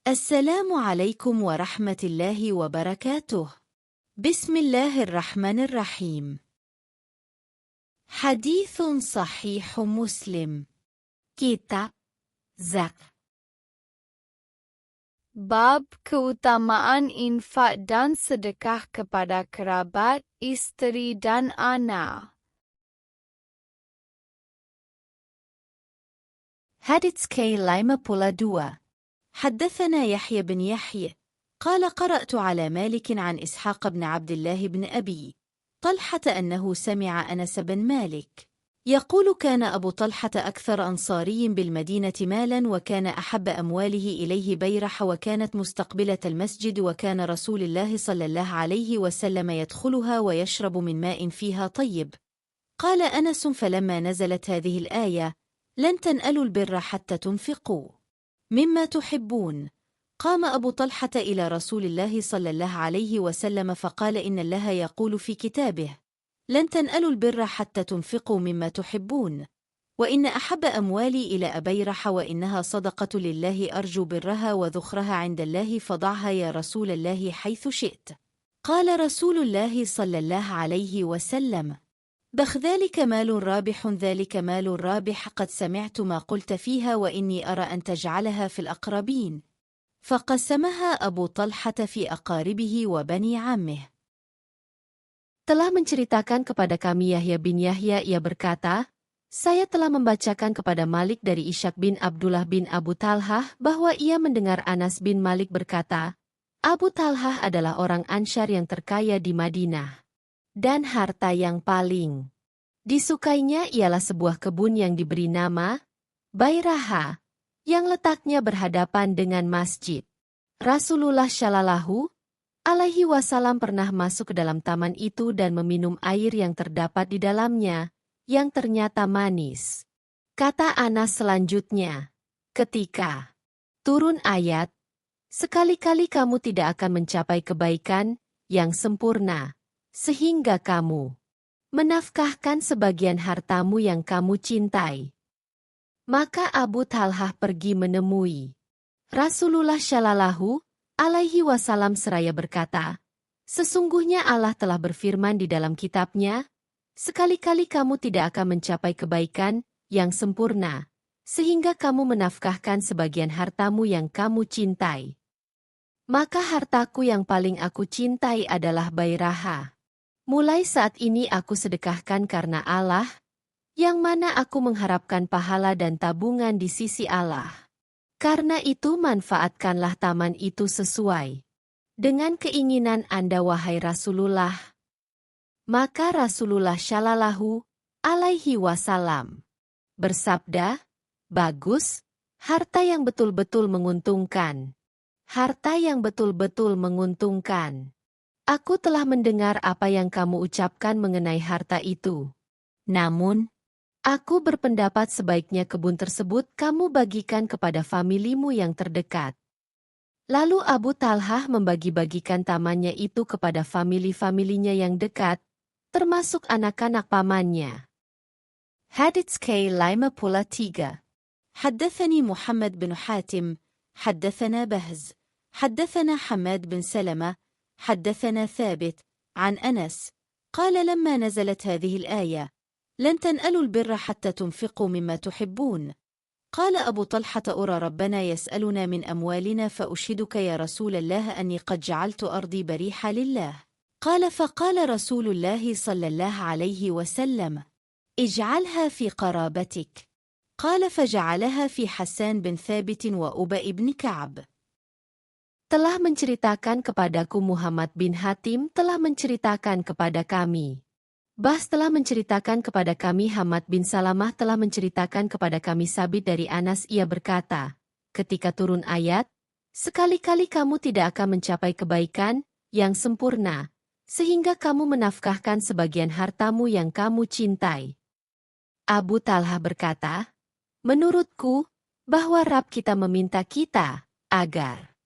السلام عليكم ورحمة الله وبركاته. بسم الله الرحمن الرحيم. حديث صحيح مسلم. Kitab Zakat. Bab keutamaan infak dan sedekah kepada kerabat, isteri dan anak. Hadits K52. حدثنا يحيى بن يحيى قال قرأت على مالك عن إسحاق بن عبد الله بن أبي طلحة أنه سمع أنس بن مالك يقول كان أبو طلحة أكثر أنصاري بالمدينة مالا، وكان أحب أمواله إليه بيرح، وكانت مستقبلة المسجد، وكان رسول الله صلى الله عليه وسلم يدخلها ويشرب من ماء فيها طيب. قال أنس: فلما نزلت هذه الآية لن تنألوا البر حتى تنفقوا مما تحبون، قام أبو طلحة إلى رسول الله صلى الله عليه وسلم فقال: إن الله يقول في كتابه: لن تنألوا البر حتى تنفقوا مما تحبون، وإن أحب أموالي إلى أبيرح، وإنها صدقة لله أرجو برها وذخرها عند الله، فضعها يا رسول الله حيث شئت. قال رسول الله صلى الله عليه وسلم: بخ ذلك مال رابح، ذلك مال رابح، قد سمعت ما قلت فيها، وإني أرى أن تجعلها في الأقربين. فقسمها أبو طلحة في أقاربه وبني عمه. Telah menceritakan kepada kami Yahya bin Yahya, ia berkata, saya telah membacakan kepada Malik dari Ishaq bin Abdullah bin Abu Talhah bahwa ia mendengar Anas bin Malik berkata, Abu Talhah adalah orang Ansyar yang terkaya di Madinah. Dan harta yang paling disukainya ialah sebuah kebun yang diberi nama Bairaha, yang letaknya berhadapan dengan masjid. Rasulullah Shallallahu Alaihi Wasallam pernah masuk ke dalam taman itu dan meminum air yang terdapat di dalamnya, yang ternyata manis. Kata Anas selanjutnya, ketika turun ayat, sekali-kali kamu tidak akan mencapai kebaikan yang sempurna, sehingga kamu menafkahkan sebagian hartamu yang kamu cintai. Maka Abu Talhah pergi menemui Rasulullah Shallallahu Alaihi Wasallam seraya berkata, sesungguhnya Allah telah berfirman di dalam kitabnya, sekali-kali kamu tidak akan mencapai kebaikan yang sempurna, sehingga kamu menafkahkan sebagian hartamu yang kamu cintai. Maka hartaku yang paling aku cintai adalah Bairaha. Mulai saat ini aku sedekahkan karena Allah, yang mana aku mengharapkan pahala dan tabungan di sisi Allah. Karena itu manfaatkanlah taman itu sesuai dengan keinginan Anda wahai Rasulullah. Maka Rasulullah Shallallahu Alaihi Wasallam bersabda, bagus, harta yang betul-betul menguntungkan. Harta yang betul-betul menguntungkan. Aku telah mendengar apa yang kamu ucapkan mengenai harta itu. Namun, aku berpendapat sebaiknya kebun tersebut kamu bagikan kepada familimu yang terdekat. Lalu Abu Talhah membagi-bagikan tamannya itu kepada famili-familinya yang dekat, termasuk anak-anak pamannya. Hadits K53. حدثني محمد بن حاتم حدثنا بهز حدثنا حماد بن سلمة حدثنا ثابت عن أنس قال لما نزلت هذه الآية لن تنألوا البر حتى تنفقوا مما تحبون، قال أبو طلحة: أرى ربنا يسألنا من أموالنا، فأشهدك يا رسول الله أني قد جعلت أرضي بريحة لله. قال: فقال رسول الله صلى الله عليه وسلم: اجعلها في قرابتك. قال: فجعلها في حسان بن ثابت وأبي بن كعب. Telah menceritakan kepadaku Muhammad bin Hatim telah menceritakan kepada kami. Bas telah menceritakan kepada kami Hamad bin Salamah telah menceritakan kepada kami Sabit dari Anas, ia berkata, ketika turun ayat, sekali-kali kamu tidak akan mencapai kebaikan yang sempurna, sehingga kamu menafkahkan sebagian hartamu yang kamu cintai. Abu Talhah berkata, menurutku, bahwa Rabb kita meminta kita agar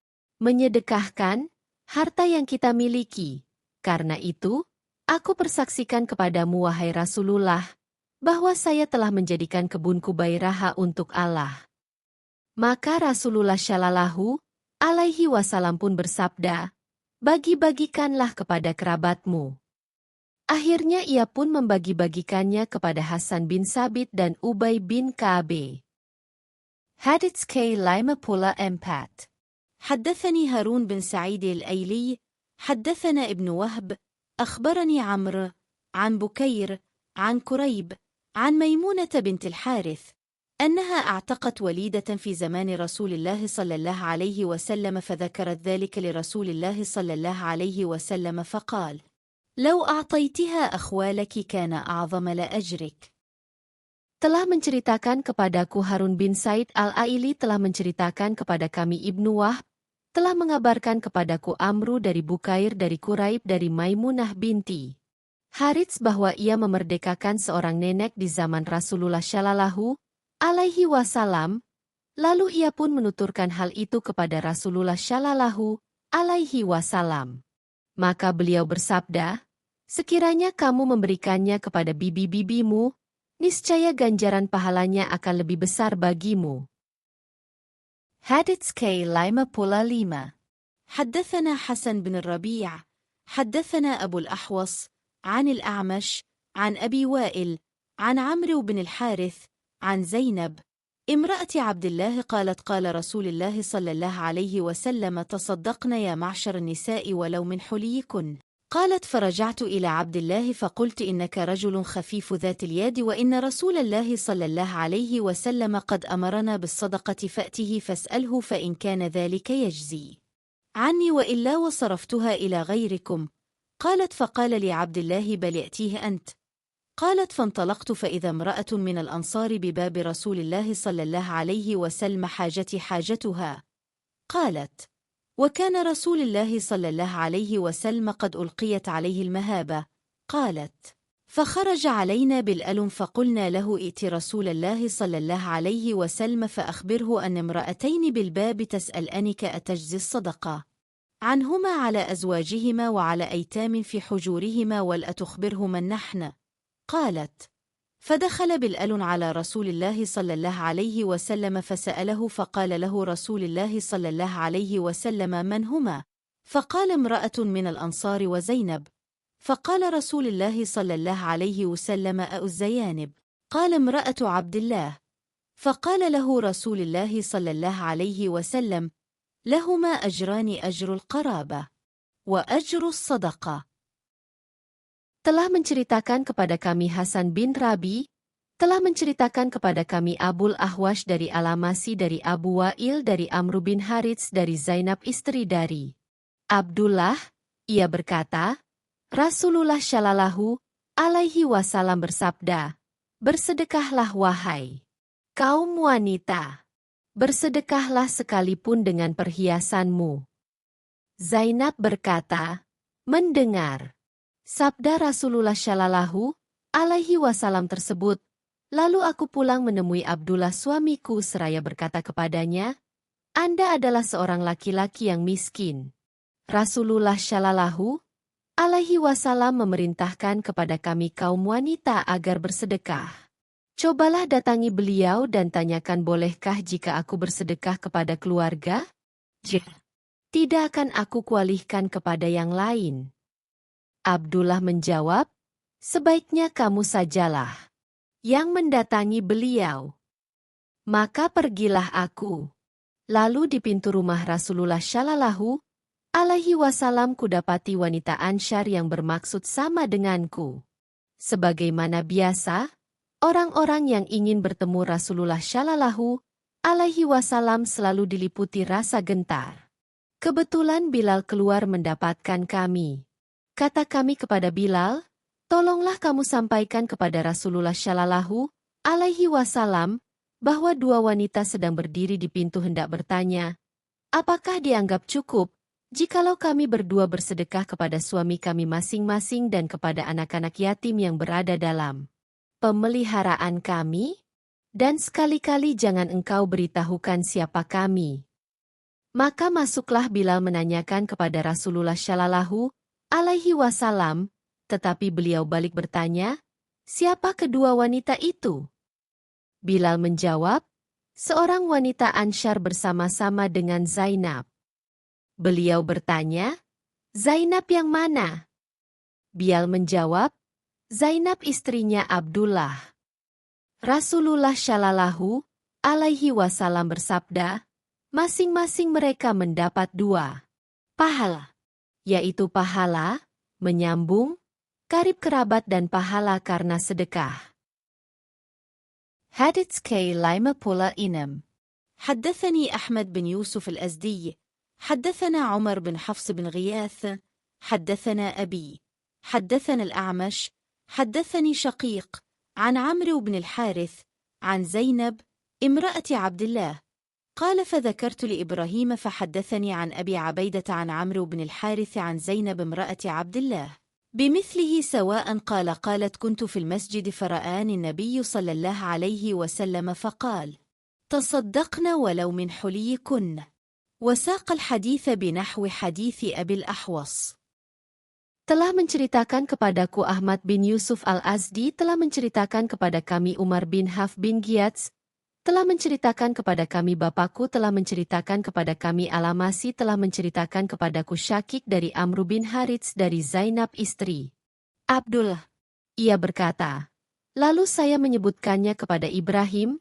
menyedekahkan harta yang kita miliki. Karena itu, aku persaksikan kepadamu wahai Rasulullah, bahwa saya telah menjadikan kebunku Bairaha untuk Allah. Maka Rasulullah Shallallahu alaihi wasallam pun bersabda, bagi-bagikanlah kepada kerabatmu. Akhirnya ia pun membagi-bagikannya kepada Hasan bin Sabit dan Ubay bin Ka'ab. Hadits K54. حدثني هارون بن سعيد الأيلي حدثنا ابن وهب أخبرني عمرو عن بكير عن كريب عن ميمونة بنت الحارث أنها اعتقت وليدة في زمان رسول الله صلى الله عليه وسلم فذكرت ذلك لرسول الله صلى الله عليه وسلم فقال: لو أعطيتها أخوالك كان أعظم لأجرك. Telah menceritakan kepadaku Harun bin Said al-Aili telah menceritakan kepada kami Ibnu Wahb, telah mengabarkan kepadaku Amru dari Bukair dari Quraib dari Maimunah binti Harits bahwa ia memerdekakan seorang nenek di zaman Rasulullah Shallallahu alaihi wasallam, lalu ia pun menuturkan hal itu kepada Rasulullah Shallallahu alaihi wasallam. Maka beliau bersabda, sekiranya kamu memberikannya kepada bibi-bibimu, niscaya ganjaran pahalanya akan lebih besar bagimu. Hadits K55. حدثنا حسن بن الربيع حدثنا أبو الأحوص عن الأعمش عن أبي وائل عن عمرو بن الحارث عن زينب امرأة عبد الله قالت قال رسول الله صلى الله عليه وسلم: تصدقن يا معشر النساء ولو من حليكن. قالت: فرجعت إلى عبد الله فقلت: إنك رجل خفيف ذات اليد وإن رسول الله صلى الله عليه وسلم قد أمرنا بالصدقة فأته فاسأله فإن كان ذلك يجزي عني وإلا وصرفتها إلى غيركم. قالت: فقال لي عبد الله: بل يأتيه أنت. قالت: فانطلقت فإذا امرأة من الأنصار بباب رسول الله صلى الله عليه وسلم حاجتها. قالت: وكان رسول الله صلى الله عليه وسلم قد ألقيت عليه المهابة. قالت: فخرج علينا بالألم فقلنا له: ائت رسول الله صلى الله عليه وسلم فأخبره أن امرأتين بالباب تسألانك أتجزي الصدقة عنهما على أزواجهما وعلى أيتام في حجورهما ولأتخبره من نحن. قالت: فدخل بالألن على رسول الله صلى الله عليه وسلم فسأله فقال له رسول الله صلى الله عليه وسلم: من هما؟ فقال: امرأة من الأنصار وزينب. فقال رسول الله صلى الله عليه وسلم: أؤزيانب؟ قال: امرأة عبد الله. فقال له رسول الله صلى الله عليه وسلم: لهما أجران، أجر القرابة وأجر الصدقة. Telah menceritakan kepada kami Hasan bin Rabi, telah menceritakan kepada kami Abul Ahwash dari Alamasi dari Abu Wa'il dari Amru bin Harits dari Zainab istri dari Abdullah, ia berkata, Rasulullah Shallallahu alaihi wasallam bersabda, bersedekahlah wahai kaum wanita, bersedekahlah sekalipun dengan perhiasanmu. Zainab berkata, mendengar sabda Rasulullah Shallallahu alaihi wasallam tersebut, lalu aku pulang menemui Abdullah suamiku seraya berkata kepadanya, Anda adalah seorang laki-laki yang miskin. Rasulullah Shallallahu alaihi wasallam memerintahkan kepada kami kaum wanita agar bersedekah. Cobalah datangi beliau dan tanyakan bolehkah jika aku bersedekah kepada keluarga? Tidak akan aku kualihkan kepada yang lain. Abdullah menjawab, sebaiknya kamu sajalah yang mendatangi beliau. Maka pergilah aku. Lalu di pintu rumah Rasulullah Shallallahu alaihi wasallam kudapati wanita Ansyar yang bermaksud sama denganku. Sebagaimana biasa, orang-orang yang ingin bertemu Rasulullah Shallallahu alaihi wasallam selalu diliputi rasa gentar. Kebetulan Bilal keluar mendapatkan kami. Kata kami kepada Bilal, tolonglah kamu sampaikan kepada Rasulullah Shallallahu alaihi wasallam bahwa dua wanita sedang berdiri di pintu hendak bertanya, apakah dianggap cukup jikalau kami berdua bersedekah kepada suami kami masing-masing dan kepada anak-anak yatim yang berada dalam pemeliharaan kami? Dan sekali-kali jangan engkau beritahukan siapa kami. Maka masuklah Bilal menanyakan kepada Rasulullah Shallallahu alaihi wasallam, tetapi beliau balik bertanya, siapa kedua wanita itu? Bilal menjawab, seorang wanita Ansyar bersama-sama dengan Zainab. Beliau bertanya, Zainab yang mana? Bilal menjawab, Zainab istrinya Abdullah. Rasulullah Shallallahu alaihi wasallam bersabda, masing-masing mereka mendapat 2 pahala, yaitu pahala menyambung, karib kerabat dan pahala karena sedekah. Hadits K56 حدثني أحمد بن يوسف الأزدي حدثنا عمر بن حفص بن غياث حدثنا أبي حدثنا الأعمش حدثني شقيق عن عمرو بن الحارث عن زينب امرأة عبد الله قال فذكرت لإبراهيم فحدثني عن أبي عبيدة عن عمرو بن الحارث عن زينب امرأة عبد الله بمثله سواء قالت كنت في المسجد فرآني النبي صلى الله عليه وسلم فقال تصدقن ولو من حليكن وساق الحديث بنحو حديث أبي الأحوص. Telah menceritakan kepadaku Ahmad bin Yusuf al-Azdi, telah menceritakan kepada kami Umar bin Haf bin Giyats, telah menceritakan kepada kami bapakku, telah menceritakan kepada kami Alamasi, telah menceritakan kepadaku Syakik dari Amru bin Harits dari Zainab istri Abdullah. Ia berkata, lalu saya menyebutkannya kepada Ibrahim,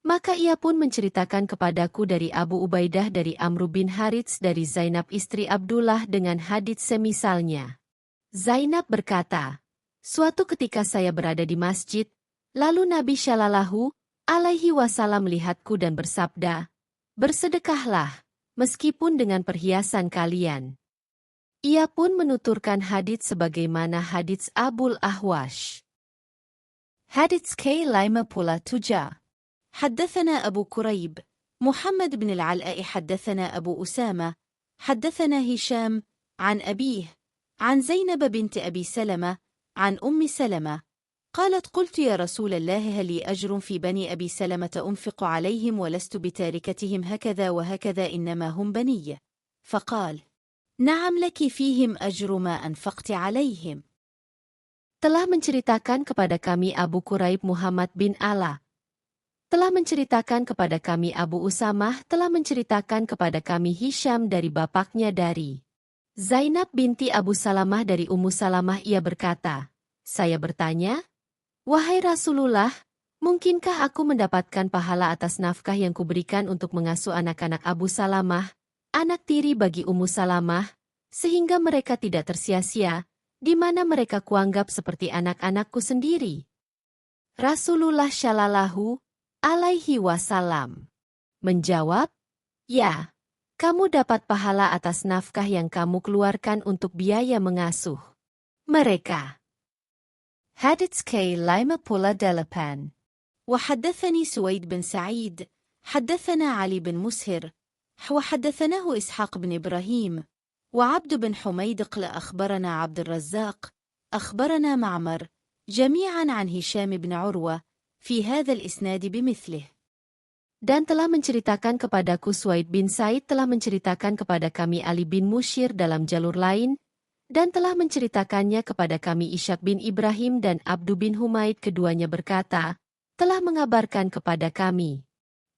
maka ia pun menceritakan kepadaku dari Abu Ubaidah dari Amru bin Harits dari Zainab istri Abdullah dengan hadits semisalnya. Zainab berkata, suatu ketika saya berada di masjid, lalu Nabi Shallallahu alaihi wasallam melihatku dan bersabda, bersedekahlah, meskipun dengan perhiasan kalian. Ia pun menuturkan hadits sebagaimana hadits Abul Ahwash. Hadits K57 حدثنا أبو كريب محمد بن العلاء حدثنا أبو أسامة حدثنا هشام عن أبيه عن زينب بنت أبي سلمة عن أم سلمة قالت قلت يا رسول الله هل لي أجر في بني أبي سلمة أنفق عليهم ولست بتاركتهم هكذا وهكذا إنما هم بني فقال نعم لك فيهم أجر ما أنفقت عليهم. Telah menceritakan kepada kami Abu Quraib Muhammad bin Ala, telah menceritakan kepada kami Abu Usamah, telah menceritakan kepada kami Hisham dari bapaknya dari Zainab binti Abu Salamah dari Ummu Salamah. Ia berkata, saya bertanya, wahai Rasulullah, mungkinkah aku mendapatkan pahala atas nafkah yang kuberikan untuk mengasuh anak-anak Abu Salamah, anak tiri bagi Ummu Salamah, sehingga mereka tidak tersia-sia, di mana mereka kuanggap seperti anak-anakku sendiri? Rasulullah Shallallahu alaihi wasallam menjawab, ya, kamu dapat pahala atas nafkah yang kamu keluarkan untuk biaya mengasuh mereka. Hadits K58 وحدثني سويد بن سعيد حدثنا علي بن مسهر وحدثناه إسحاق بن إبراهيم وعبد بن حميد قال أخبرنا عبد الرزاق أخبرنا معمر جميعا عن هشام بن عروة في هذا الإسناد بمثله. Dan telah menceritakan kepadaku Suaid bin Said, telah menceritakan kepada kami Ali bin Mushir dalam jalur lain, dan telah menceritakannya kepada kami Ishaq bin Ibrahim dan Abdu bin Humaid, keduanya berkata, telah mengabarkan kepada kami.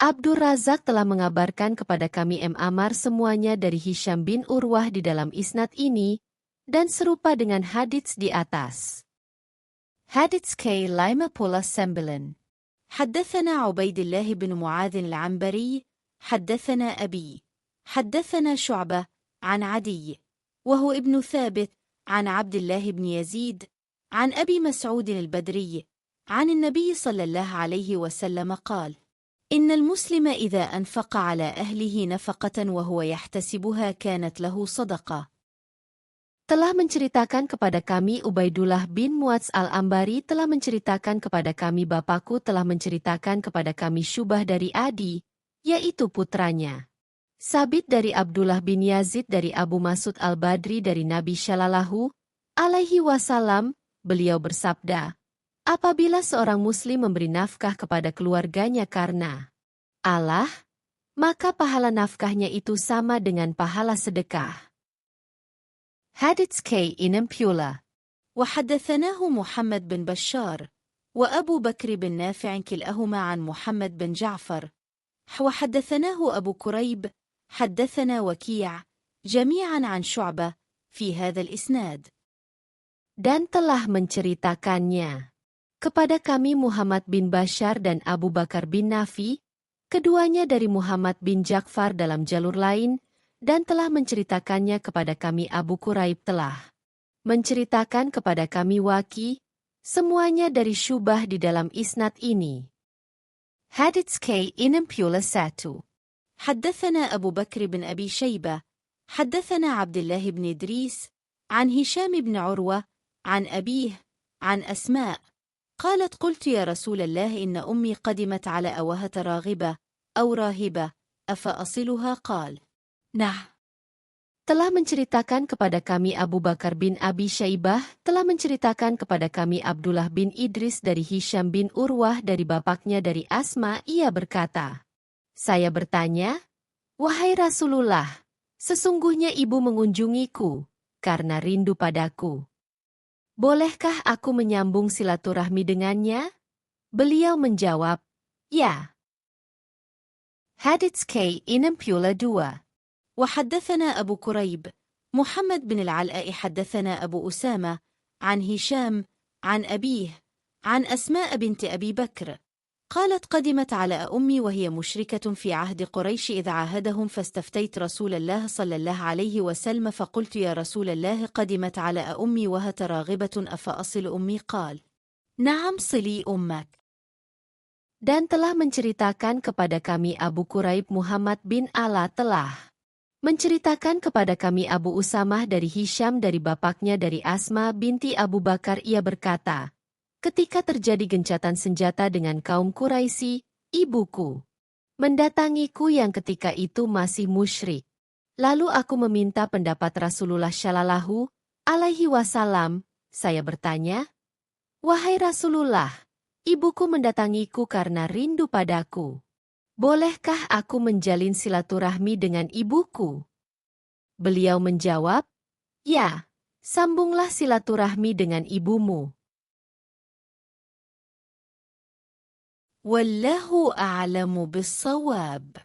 Abdur Razak telah mengabarkan kepada kami M. Amar, semuanya dari Hisham bin Urwah di dalam isnad ini, dan serupa dengan hadits di atas. Hadits K59 حدثنا عبيد الله بن معاذ العنبري حدثنا أبي حدثنا شعبة عن عدي وهو ابن ثابت عن عبد الله بن يزيد عن أبي مسعود البدري عن النبي صلى الله عليه وسلم قال إن المسلم إذا أنفق على أهله نفقة وهو يحتسبها كانت له صدقة. Telah menceritakan kepada kami Ubaidullah bin Muadz al-Ambari, telah menceritakan kepada kami bapakku, telah menceritakan kepada kami Syubah dari Adi, yaitu putranya Sabit dari Abdullah bin Yazid dari Abu Mas'ud al-Badri dari Nabi Shallallahu alaihi wasallam, beliau bersabda, apabila seorang muslim memberi nafkah kepada keluarganya karena Allah, maka pahala nafkahnya itu sama dengan pahala sedekah. Hadits K60 وحدثناه محمد بن بشار وأبو بكر بن نافع كلاهما عن محمد بن جعفر وحدثناه أبو كريب حدثنا وكيع جميعا عن شعبة في هذا الإسناد. Dan telah menceritakannya kepada kami Muhammad bin Bashar dan Abu Bakar bin Nafi, keduanya dari Muhammad bin Ja'far dalam jalur lain, dan telah menceritakannya kepada kami Abu Quraib telah menceritakan kepada kami Waki, semuanya dari Syubah di dalam isnad ini. Hadits K61. حدثنا أبو بكر بن أبي شيبة حدثنا عبد الله بن إدريس عن هشام بن عروة عن أبيه عن أسماء قالت قلت يا رسول الله إن أمي قدمت على أوهة راغبة أو راهبة أفأصلها قال نعم. Telah menceritakan kepada kami Abu Bakar bin Abi Syaibah, telah menceritakan kepada kami Abdullah bin Idris dari Hisham bin Urwah dari bapaknya dari Asma, ia berkata, saya bertanya, wahai Rasulullah, sesungguhnya ibu mengunjungiku, karena rindu padaku. Bolehkah aku menyambung silaturahmi dengannya? Beliau menjawab, ya. Hadits K62. وحدثنا أبو كريب محمد بن العلاء حدثنا أبو أسامة عن هشام عن أبيه عن أسماء بنت أبي بكر قالت قدمت على أمي وهي مشركة في عهد قريش إذ عاهدهم فاستفتيت رسول الله صلى الله عليه وسلم فقلت يا رسول الله قدمت على أمي وهي راغبة أفأصل أمي قال نعم صلي أمك. Dan telah menceritakan kepada kami Abu Quraib Muhammad bin Ala telah menceritakan kepada kami Abu Usamah dari Hisham dari bapaknya dari Asma binti Abu Bakar, ia berkata, ketika terjadi gencatan senjata dengan kaum Quraisy, ibuku mendatangiku yang ketika itu masih musyrik. Lalu aku meminta pendapat Rasulullah Shallallahu alaihi wasallam. Saya bertanya, wahai Rasulullah, ibuku mendatangiku karena rindu padaku. Bolehkah aku menjalin silaturahmi dengan ibuku? Beliau menjawab, ya, sambunglah silaturahmi dengan ibumu. Wallahu a'lamu bis-shawab.